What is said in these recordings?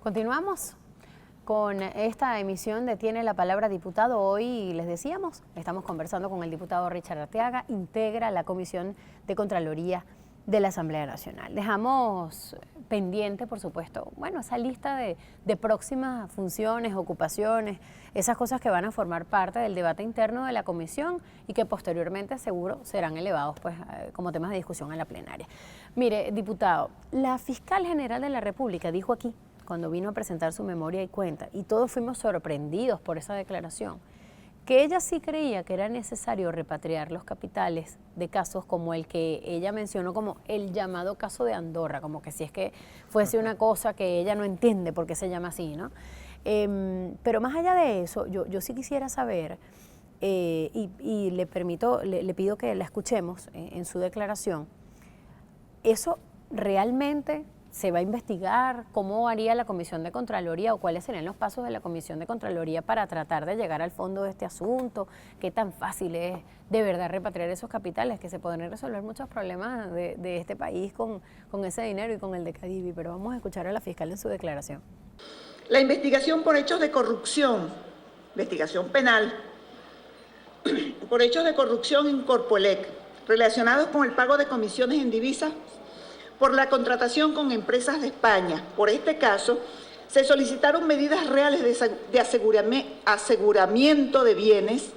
Continuamos con esta emisión de Tiene la Palabra Diputado. Hoy les decíamos, estamos conversando con el diputado Richard Arteaga, integra la Comisión de Contraloría de la Asamblea Nacional. Dejamos pendiente, por supuesto, bueno, esa lista de próximas funciones, ocupaciones, esas cosas que van a formar parte del debate interno de la comisión y que posteriormente seguro serán elevados pues, como temas de discusión en la plenaria. Mire, diputado, la Fiscal General de la República dijo aquí, cuando vino a presentar su memoria y cuenta, y todos fuimos sorprendidos por esa declaración, que ella sí creía que era necesario repatriar los capitales de casos como el que ella mencionó como el llamado caso de Andorra, como que si es que fuese una cosa que ella no entiende por qué se llama así, ¿no? Pero más allá de eso, yo sí quisiera saber, y le pido que la escuchemos en su declaración, ¿eso realmente se va a investigar? ¿Cómo haría la Comisión de Contraloría o cuáles serían los pasos de la Comisión de Contraloría para tratar de llegar al fondo de este asunto? ¿Qué tan fácil es de verdad repatriar esos capitales? Que se podrían resolver muchos problemas de este país con ese dinero y con el de Cadivi, pero vamos a escuchar a la fiscal en su declaración. La investigación por hechos de corrupción, investigación penal, por hechos de corrupción en Corpoelec, relacionados con el pago de comisiones en divisas por la contratación con empresas de España. Por este caso, se solicitaron medidas reales de aseguramiento de bienes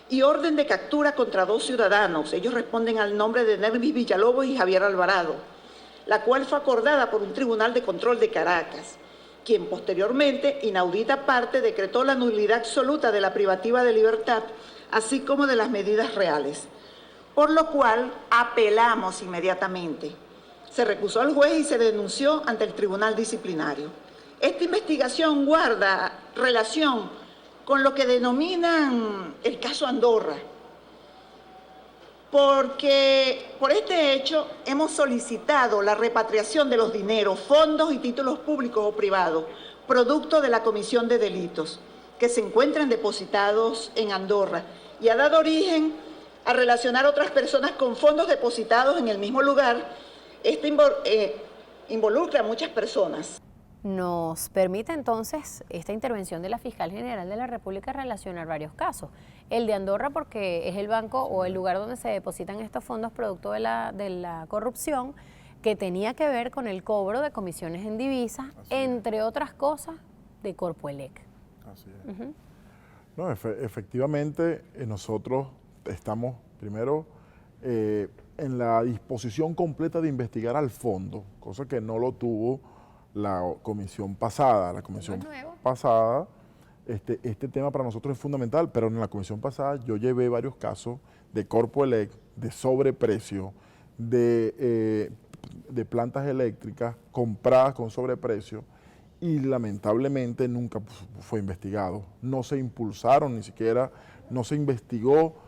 y orden de captura contra 2 ciudadanos. Ellos responden al nombre de Nervis Villalobos y Javier Alvarado, la cual fue acordada por un tribunal de control de Caracas, quien posteriormente, inaudita parte, decretó la nulidad absoluta de la privativa de libertad, así como de las medidas reales, por lo cual apelamos inmediatamente. Se recusó al juez y se denunció ante el Tribunal Disciplinario. Esta investigación guarda relación con lo que denominan el caso Andorra, porque por este hecho hemos solicitado la repatriación de los dineros, fondos y títulos públicos o privados, producto de la comisión de delitos, que se encuentran depositados en Andorra, y ha dado origen a relacionar otras personas con fondos depositados en el mismo lugar. Esto involucra a muchas personas. Nos permite entonces esta intervención de la Fiscal General de la República relacionar varios casos. El de Andorra porque es el banco o el lugar donde se depositan estos fondos producto de la corrupción, que tenía que ver con el cobro de comisiones en divisas, entre otras cosas, de Corpoelec. Así es. No, efectivamente, nosotros estamos primero en la disposición completa de investigar al fondo, cosa que no lo tuvo la comisión pasada. La comisión pasada, este tema para nosotros es fundamental, pero en la comisión pasada yo llevé varios casos de Corpoelec, de sobreprecio, de plantas eléctricas compradas con sobreprecio, y lamentablemente nunca fue investigado. No se impulsaron, ni siquiera, no se investigó,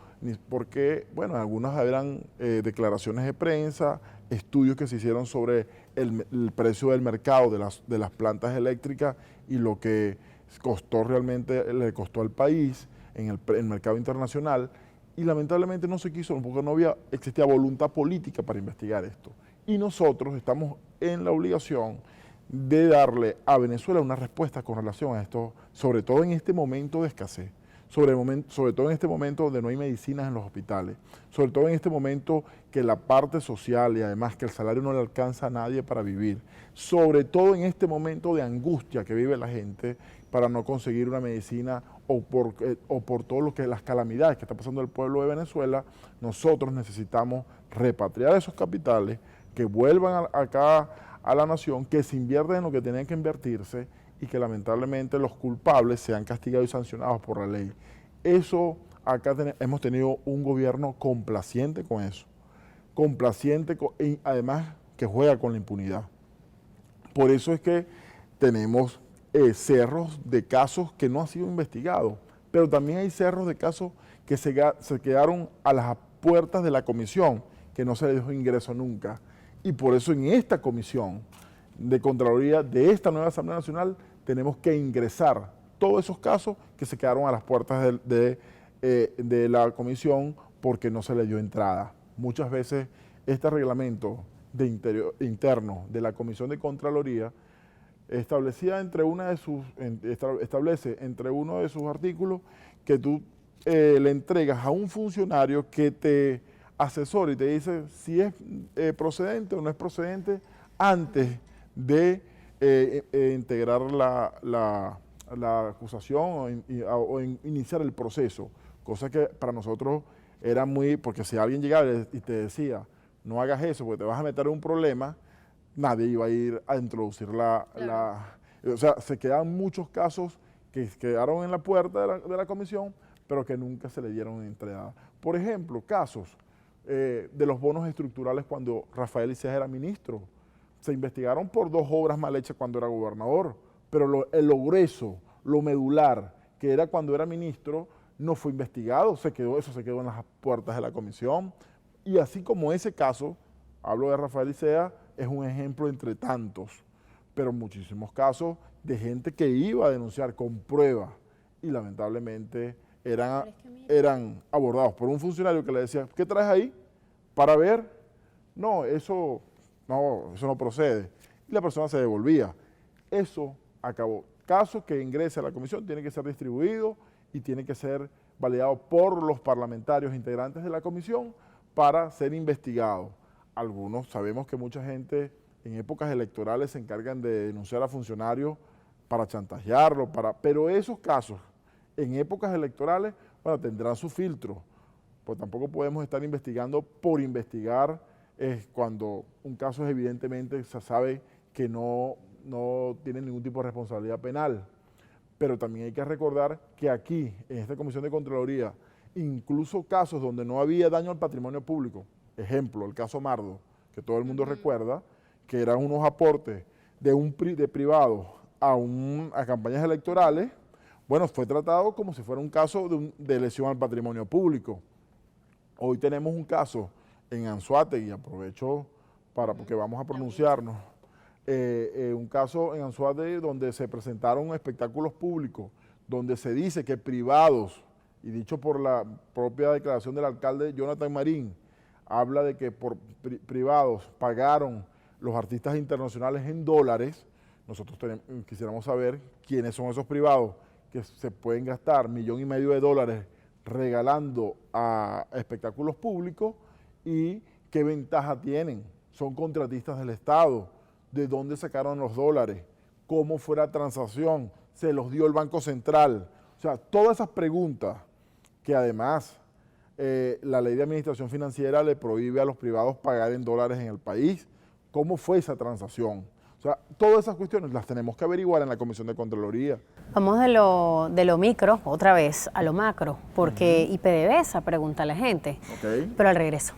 porque, bueno, algunas eran declaraciones de prensa, estudios que se hicieron sobre el precio del mercado de las plantas eléctricas y lo que costó realmente, le costó al país en el mercado internacional, y lamentablemente no se quiso porque no existía voluntad política para investigar esto. Y nosotros estamos en la obligación de darle a Venezuela una respuesta con relación a esto, sobre todo en este momento de escasez. Sobre todo en este momento donde no hay medicinas en los hospitales, sobre todo en este momento que la parte social y además que el salario no le alcanza a nadie para vivir, sobre todo en este momento de angustia que vive la gente para no conseguir una medicina o por todo lo que las calamidades que está pasando el pueblo de Venezuela. Nosotros necesitamos repatriar esos capitales, que vuelvan acá a la nación, que se inviertan en lo que tienen que invertirse y que lamentablemente los culpables sean castigados y sancionados por la ley. Eso, acá hemos tenido un gobierno complaciente con eso, y además que juega con la impunidad. Por eso es que tenemos cerros de casos que no han sido investigados, pero también hay cerros de casos que se quedaron a las puertas de la comisión, que no se les dio ingreso nunca. Y por eso en esta comisión de Contraloría de esta nueva Asamblea Nacional tenemos que ingresar todos esos casos que se quedaron a las puertas de la comisión porque no se le dio entrada. Muchas veces este reglamento interno de la Comisión de Contraloría establece entre uno de sus artículos que tú le entregas a un funcionario que te asesora y te dice si es procedente o no es procedente antes de integrar la acusación o iniciar el proceso, cosa que para nosotros era muy, porque si alguien llegaba y te decía, no hagas eso porque te vas a meter en un problema, nadie iba a ir a introducir o sea, se quedan muchos casos que quedaron en la puerta de la comisión, pero que nunca se le dieron entrada. Por ejemplo, casos de los bonos estructurales cuando Rafael Icea era ministro. Se investigaron por 2 obras mal hechas cuando era gobernador, pero lo grueso, lo medular, que era cuando era ministro, no fue investigado, eso se quedó en las puertas de la comisión. Y así como ese caso, hablo de Rafael Icea, es un ejemplo entre tantos, pero muchísimos casos de gente que iba a denunciar con pruebas y lamentablemente eran abordados por un funcionario que le decía, ¿qué traes ahí? Para ver, no, eso no procede. Y la persona se devolvía. Eso acabó. Caso que ingrese a la comisión tiene que ser distribuido y tiene que ser validado por los parlamentarios integrantes de la comisión para ser investigado. Algunos, sabemos que mucha gente en épocas electorales se encargan de denunciar a funcionarios para chantajearlo, pero esos casos en épocas electorales, bueno, tendrán su filtro, pues tampoco podemos estar investigando por investigar cuando un caso es evidentemente se sabe que no tiene ningún tipo de responsabilidad penal. Pero también hay que recordar que aquí, en esta Comisión de Contraloría, incluso casos donde no había daño al patrimonio público, ejemplo, el caso Mardo, que todo el mundo recuerda, que eran unos aportes de privados a campañas electorales, bueno, fue tratado como si fuera un caso de lesión al patrimonio público. Hoy tenemos un caso en Anzoátegui, aprovecho porque vamos a pronunciarnos, un caso en Anzoátegui donde se presentaron espectáculos públicos, donde se dice que privados, y dicho por la propia declaración del alcalde Jonathan Marín, habla de que por privados pagaron los artistas internacionales en dólares. Nosotros quisiéramos saber quiénes son esos privados que se pueden gastar $1,500,000 regalando a espectáculos públicos y qué ventaja tienen. Son contratistas del Estado. ¿De dónde sacaron los dólares? ¿Cómo fue la transacción? ¿Se los dio el Banco Central? O sea, todas esas preguntas que además la ley de administración financiera le prohíbe a los privados pagar en dólares en el país. ¿Cómo fue esa transacción? O sea, todas esas cuestiones las tenemos que averiguar en la Comisión de Contraloría. Vamos de lo micro, otra vez, a lo macro, porque IPDVSA pregunta a la gente, pero al regreso.